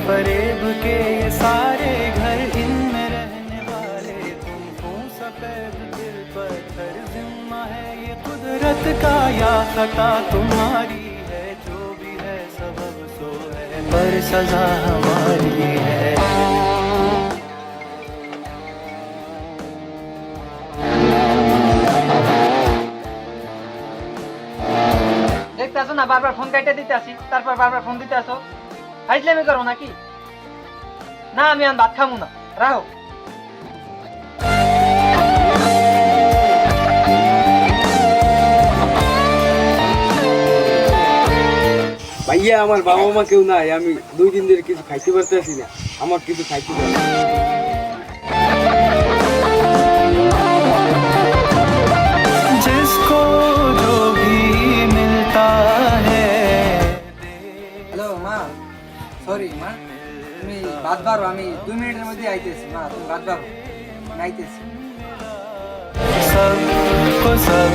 फरेब के ये सारे घर, इनमें रहने वाले तुम हो सफेद दिल पत्थर, जिम्मा है ये कुदरत का या खता तुम्हारी है, जो भी है सबब सो है पर सजा हमारी है। দেখতে আসো না, বারবার ফোন কাটে দিতে আসি, তারপর বারবার ফোন দিতে আসো। ফাইজলামি করো নাকি? না আমি আর ভাত খাবো না, রাখো। ভাইয়া আমার বাবা মা কেউ নাই, আমি 2 দিন ধরে কিছু খাইতে পারতেছি না, আমার কিছু খাইতে পারে। जिसको जो भी मिलता है। হ্যালো মা, সরি মা, তুমি ভাত বাড়ো, আমি 2 মিনিটের মধ্যে আইতেছি। মা তুমি ভাত বাড়ো, আমি আইতেছি। सबको सब